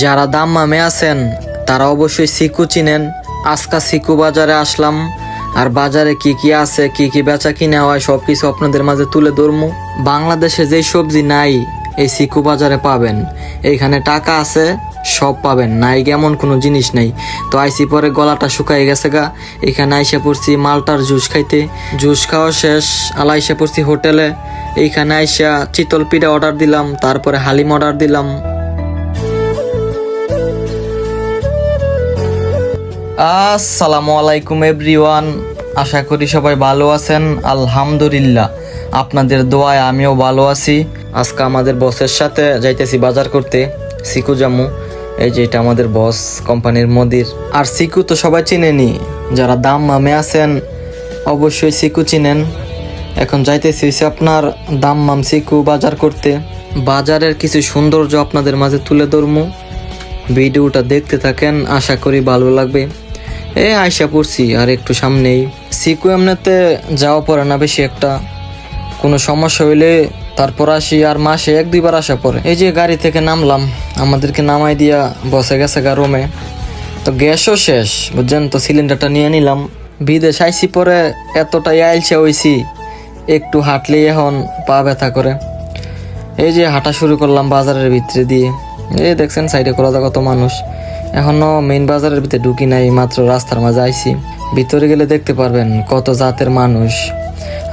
যারা দাম্মামে আছেন তারা অবশ্যই সিকু চিনেন। আজকা সিকু বাজারে আসলাম, আর বাজারে কি কি আছে, কি কি বেচা কিনা হয় সবকিছু আপনাদের মাঝে তুলে ধরমু। বাংলাদেশে যেই সবজি নাই এই সিকু বাজারে পাবেন। এইখানে টাকা আছে, সব পাবেন, নাই এমন কোনো জিনিস নাই। তো আইসি পরে গলাটা শুকাই গেছে গা, এখানে আইসা পড়ছি মালটার জুস খাইতে। জুস খাওয়া শেষ, আইসা পড়ছি হোটেলে। এইখানে আইসা চিতল পিঠা অর্ডার দিলাম, তারপরে হালিম অর্ডার দিলাম। আসসালামু আলাইকুম এভরিওয়ান, আশা করি সবাই ভালো আছেন। আলহামদুলিল্লাহ, আপনাদের দোয়ায় আমিও ভালো আছি। আজকে আমাদের বসের সাথে যাইতেছি বাজার করতে, সিকু জামু। এই যে এটা আমাদের বস, কোম্পানির মদির। আর সিকু তো সবাই চিনেনি, যারা দাম্মামে আছেন অবশ্যই সিকু চিনেন। এখন যাইতেছি আপনার দাম্মাম সিকু বাজার করতে। বাজারের কিছু সৌন্দর্য আপনাদের মাঝে তুলে ধরমু, ভিডিওটা দেখতে থাকেন, আশা করি ভালো লাগবে। আয়সা পড়ছি আর একটু সামনেই। সিকু এমনিতে যাওয়া পড়ে না বেশি একটা, কোনো সমস্যা হইলে তারপর আসি, আর মাসে 1-2 বার আসা পড়ে। এই যে গাড়ি থেকে নামলাম, আমাদেরকে নামাই দিয়া বসে গেছে রুমে। তো গ্যাসও শেষ বুঝছেন, তো সিলিন্ডারটা নিয়ে নিলাম। বিদেশ আইসি পরে এতটাই আইলসা হইছি, একটু হাঁটলেই এখন পা ব্যথা করে। এই যে হাঁটা শুরু করলাম বাজারের ভিতরে দিয়ে। এই দেখছেন সাইডে করা কত মানুষ। এখনো মেইন বাজারের ভিতরে ঢুকি নাই, মাত্র রাস্তার মাঝে আইছি। ভিতরে গেলে দেখতে পারবেন কত জাতের মানুষ।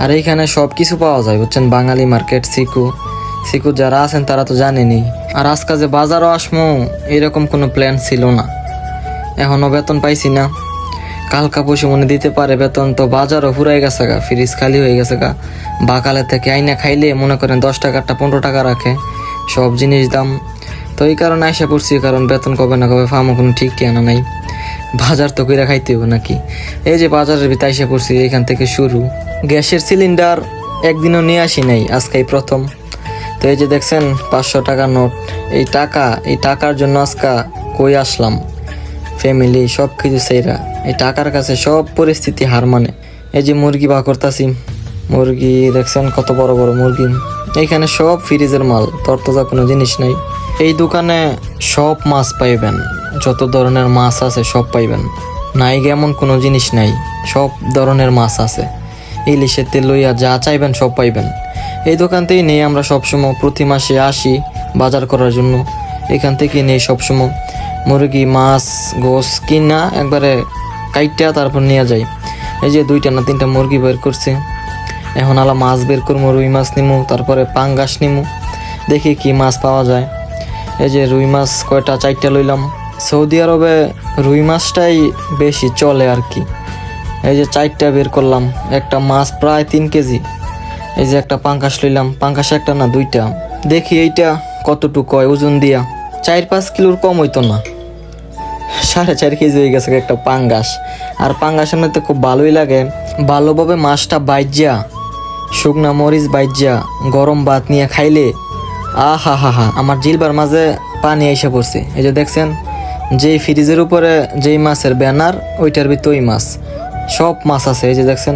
আর এইখানে সব কিছু পাওয়া যায় বুঝছেন, বাঙালি মার্কেট। সিকু যারা আছেন তারা তো জানেনি। আর আজকে যে বাজারও আসমো এরকম কোনো প্ল্যান ছিল না, এখনো বেতন পাইছি না। কালকা পয়সা মনে দিতে পারে বেতন, তো বাজারও ফুরাই গেছে গা, ফ্রিজ খালি হয়ে গেছে গা। বাকালে থেকে আইনা খাইলে মনে করেন 10 টাকাটা 15 টাকা রাখে সব জিনিস দাম। তো এই কারণে আইসা পড়ছি, কারণ বেতন কবে না কবে ফার্মও কোনো ঠিক ঠিকানা নাই। বাজার তো কইরা খাইতে হবে নাকি। এই যে বাজারের ভিতরে আইসা পড়ছি, এখান থেকে শুরু। গ্যাসের সিলিন্ডার একদিনও নিয়ে আসি নাই, আজকেই প্রথম। তো এই যে দেখছেন 500 টাকা নোট। এই টাকার জন্য আজকা কই আসলাম, ফ্যামিলি সব কিছু সেইরা এই টাকার কাছে সব পরিস্থিতি হার মানে। এই যে মুরগি বা করতাছি, মুরগি দেখছেন কত বড় বড় মুরগি। এইখানে সব ফ্রিজের মাল, তরতাজা কোনো জিনিস নাই। এই দোকানে সব মাছ পাইবেন, যত ধরনের মাছ আছে সব পাইবেন। নাই এমন কোনো জিনিস নাই, সব ধরনের মাছ আছে। ইলিশের তেল লইয়া যা চাইবেন সব পাইবেন। এই দোকানতেই নেই আমরা সবসময়, প্রতি মাসে আসি বাজার করার জন্য। এখান থেকে নেই সবসময় মুরগি, মাছ, গোস কিনা একবারে কাইটা তারপর নিয়ে যাই। এই যে 2টা না 3টা মুরগি বের করছি। এখন আলা মাছ বের করবো, রুই মাছ নিমু, তারপরে পাঙ্গাস নিমু, দেখি কি মাছ পাওয়া যায়। এই যে রুই মাছ কয়টা 4টা লইলাম। সৌদি আরবে রুই মাছটাই বেশি চলে আর কি। এই যে 4টা বের করলাম, একটা মাছ প্রায় 3 কেজি। এই যে একটা পাঙ্গাস লইলাম, পাঙ্গাস একটা না 2টা। দেখি এইটা কতটুকু হয় ওজন দিয়া। 4-5 কিলোর কম হইতো না, 4.5 কেজি হয়ে গেছে একটা পাঙ্গাস। আর পাঙ্গাস এমনিতে খুব ভালোই লাগে। ভালোভাবে মাছটা বাইজা, শুকনা মরিচ বাইজা, গরম ভাত নিয়ে খাইলে আহা হা হা, আমার জিলবার মাঝে পানি এসে পড়ছে। এই যে দেখছেন, যেই ফ্রিজের উপরে যেই মাছের ব্যানার ওইটার ভিতরে ওই মাছ, সব মাছ আছে। এই যে দেখছেন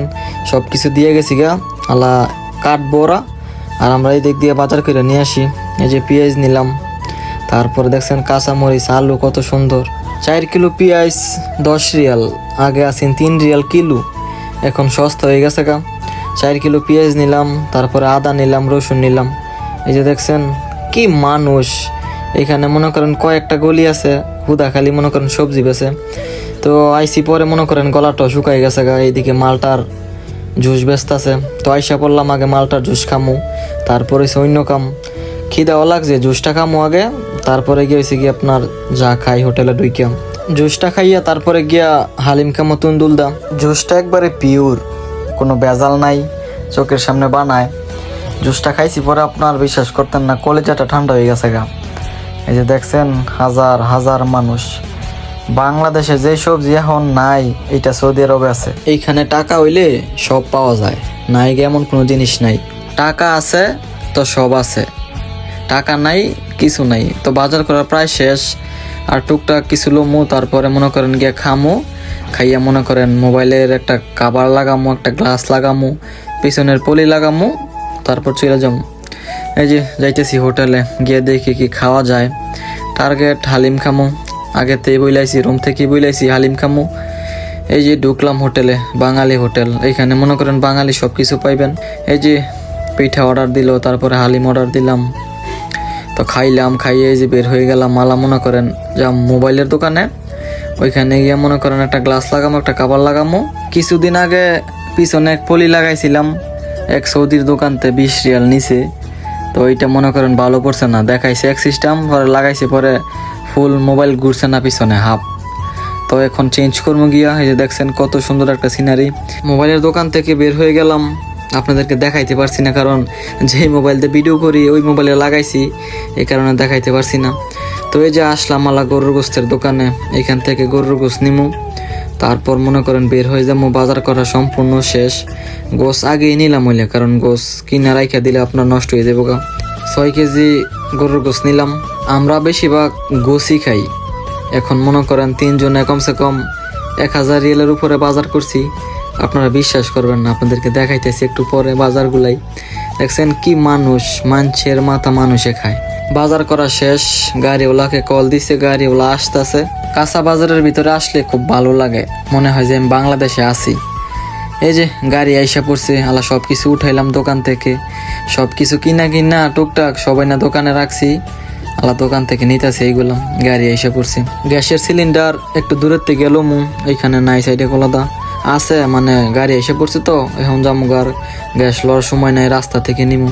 সব কিছু দিয়ে গেছি গা, আলা কাটবো ওরা। আর আমরা এই দিক দিয়ে বাজার করে নিয়ে আসি। এই যে পেঁয়াজ নিলাম, তারপরে দেখছেন কাঁচা মরিচ, আলু কত সুন্দর। 4 কিলো পেঁয়াজ 10 রিয়াল, আগে আছেন 3 রিয়াল কিলো, এখন সস্তা হয়ে গেছে গা। 4 কিলো পেঁয়াজ নিলাম, তারপরে আদা নিলাম, রসুন নিলাম। এই যে দেখছেন কি মানুষ, এখানে মনে করেন কয়েকটা গলি আছে, হুদা খালি মনে করেন সবজি বেছে। তো আইসি পরে মনে করেন গলাটা শুকাই গেছে গা। এইদিকে মালটার জুস বেচতেছে, তো আইসা পড়লাম আগে মালটার জুস খামু, তারপরে অন্য কাম। খিদাও লাগছে, জুসটা খামু আগে, তারপরে গিয়ে হয়েছে কি আপনার যা খাই হোটেলে ঢুইকাম। জুসটা খাইয়া তারপরে গিয়া হালিম খামো তুন্দুল দাম। জুসটা একবারে পিওর, কোনো ভেজাল নাই, চোখের সামনে বানায়। জুসটা খাইছি পরে আপনার বিশ্বাস করতেন না, কলেজাটা ঠান্ডা হয়ে গেছে গা। এই যে দেখছেন হাজার হাজার মানুষ। বাংলাদেশে যে সবজি এখন নাই এটা সৌদি আরবে আছে। এইখানে টাকা হইলে সব পাওয়া যায়, নাই এমন কোনো জিনিস নাই। টাকা আছে তো সব আছে, টাকা নাই কিছু নাই। তো বাজার করা প্রায় শেষ, আর টুকটাক কিছু লমু, তারপরে মনে করেন গিয়ে খামু। খাইয়া মনে করেন মোবাইলের একটা কাভার লাগামু, একটা গ্লাস লাগামু, পিছনের পলি লাগামু, তারপর চলে যাবো। এই যে যাইতেছি হোটেলে, গিয়ে দেখি কি খাওয়া যায়। টার্গেট হালিম খামু, আগেতেই বইলাইছি, রুম থেকেই বইলাইছি হালিম খামু। এই যে ঢুকলাম হোটেলে, বাঙালি হোটেল, এইখানে মনে করেন বাঙালি সব কিছু পাইবেন। এই যে পিঠা অর্ডার দিল, তারপরে হালিম অর্ডার দিলাম, তো খাইলাম, খাইয়ে এই যে বের হয়ে গেলাম। মালা মনে করেন যা মোবাইলের দোকানে, ওইখানে গিয়ে মনে করেন একটা গ্লাস লাগামো, একটা কাবার লাগামো। কিছুদিন আগে পিছনে এক পলি লাগাইছিলাম এক সৌদির দোকানতে, 20 রিয়াল নিছে। তো ওইটা মনে করেন ভালো পড়ছে না, দেখাইছে এক সিস্টেম, পরে লাগাইছে, পরে ফুল মোবাইল ঘুরছে না পিছনে হাফ। তো এখন চেঞ্জ করবো গিয়া। এই যে দেখছেন কত সুন্দর একটা সিনারি। মোবাইলের দোকান থেকে বের হয়ে গেলাম, আপনাদেরকে দেখাইতে পারছি না, কারণ যেই মোবাইল দিয়ে ভিডিও করি ওই মোবাইলে লাগাইছি, এই কারণে দেখাইতে পারছি না। তো এই যে আসলাম আলা গরুর গোস্তের দোকানে, এখান থেকে গরুর গোস্ত নিমু, তারপর মনে করেন বের হয়ে যাবো। বাজার করা সম্পূর্ণ শেষ। গোস আগেই নিলাম হইলে, কারণ গোস কিনা রাইখা দিলে আপনার নষ্ট হয়ে যাবো গা। 6 কেজি গরুর গোস নিলাম। আমরা বেশিরভাগ গোসই খাই। এখন মনে করেন 3 জনে কমসে কম 1000 রিয়ালের উপরে বাজার করছি। আপনারা বিশ্বাস করবেন না, আপনাদেরকে দেখাইতেছি একটু পরে বাজারগুলাই। দেখছেন কি মানুষ, মানুষের মাথা মানুষে খায়। বাজার করা শেষ, গাড়িওয়ালাকে কল দিছে, গাড়িওয়ালা আসতেছে। কাঁচা বাজারের ভিতরে আসলে খুব ভালো লাগে, মনে হয় যে আমি বাংলাদেশে আছি। এই যে গাড়ি আইসা পড়ছে, আলা সব কিছু উঠাইলাম দোকান থেকে, সব কিছু কিনা টুকটাক সবাই না দোকানে রাখছি, আলা দোকান থেকে নিতেছে এইগুলো। গাড়ি আইসা পড়ছে। গ্যাসের সিলিন্ডার একটু দূরের থেকে গেলাম, এইখানে নাই, সাইডে কলাদা আছে, মানে গাড়ি এসে পড়ছে। তো এখন জামুগার গ্যাস লওয়ার সময় নাই, রাস্তা থেকে নিমু।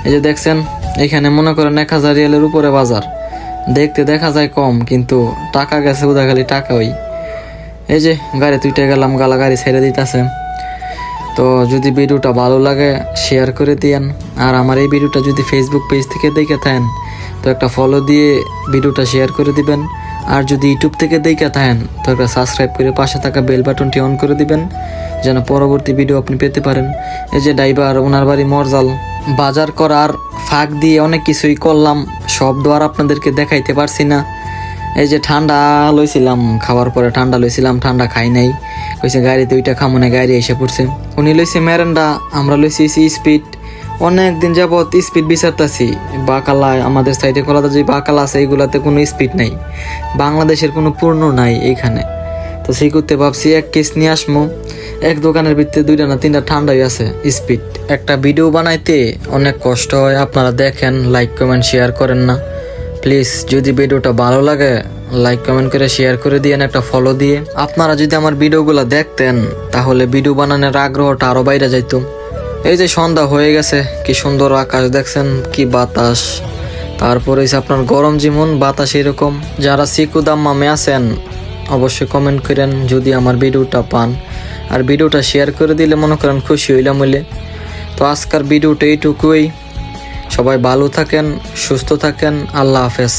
এই যে দেখছেন এখানে মনে করেন 1000 রিয়ালের উপরে বাজার। দেখতে দেখা যায় কম, কিন্তু টাকা গেছে উদা খালি টাকা। ওই এই যে গাড়ি তুইটে গেলাম, গালা গাড়ি ছেড়ে দিতেছে। তো যদি ভিডিওটা ভালো লাগে শেয়ার করে দিয়েন, আর আমার এই ভিডিওটা যদি ফেসবুক পেজ থেকে দেখে থাকেন তো একটা ফলো দিয়ে ভিডিওটা শেয়ার করে দিবেন। আর যদি ইউটিউব থেকে দেখে থাকেন তো একটা সাবস্ক্রাইব করে পাশে থাকা বেল বাটনটি অন করে দিবেন, যেন পরবর্তী ভিডিও আপনি পেতে পারেন। এই যে ড্রাইভার, ওনার বাড়ি মরজাল। বাজার করার ফাঁক দিয়ে অনেক কিছুই করলাম, সব দোয়ার আপনাদেরকে দেখাইতে পারছি না। এই যে ঠান্ডা লইছিলাম, খাওয়ার পরে ঠান্ডা লইছিলাম, ঠান্ডা খাই নাই, কইছে গাড়িতে ওইটা খামো না, গাড়ি এসে পড়ছে। উনি লইছে মেরেন্ডা, আমরা লইছি স্পিড। অনেক দিন যাবত স্পিড বিচারতাছি, বাকালায় আমাদের সাইডে কলাতে যে বাকালা আছে এইগুলাতে কোনো স্পিড নাই, বাংলাদেশের কোনো পূর্ণ নাই এইখানে। তো সেই করতে ভাবছি 1 কেস নিয়ে আসমো। এক দোকানের ভিতরে 2টা না 3টা ঠান্ডাই আছে স্পিড। একটা ভিডিও বানাইতে অনেক কষ্ট হয়, আপনারা দেখেন, লাইক কমেন্ট শেয়ার করেন না প্লিজ। যদি ভিডিওটা ভালো লাগে লাইক কমেন্ট করে শেয়ার করে দিয়েন, একটা ফলো দিয়ে। আপনারা যদি আমার ভিডিওগুলো দেখতেন তাহলে ভিডিও বানানোর আগ্রহটা আরো বাইরে যাইতো। এই যে সন্ধ্যা হয়ে গেছে, কি সুন্দর আকাশ দেখছেন, কি বাতাস। তারপরে আপনার গরম যেমন বাতাস এরকম। যারা সিকু দাম্মামে আছেন অবশ্যই কমেন্ট করেন যদি আমার ভিডিওটা পান, আর ভিডিওটা শেয়ার করে দিলে মনে করেন খুশি হইলাম হইলে। তো আজকের ভিডিওটা এইটুকুই। সবাই ভালো থাকেন, সুস্থ থাকেন, আল্লাহ হাফেজ।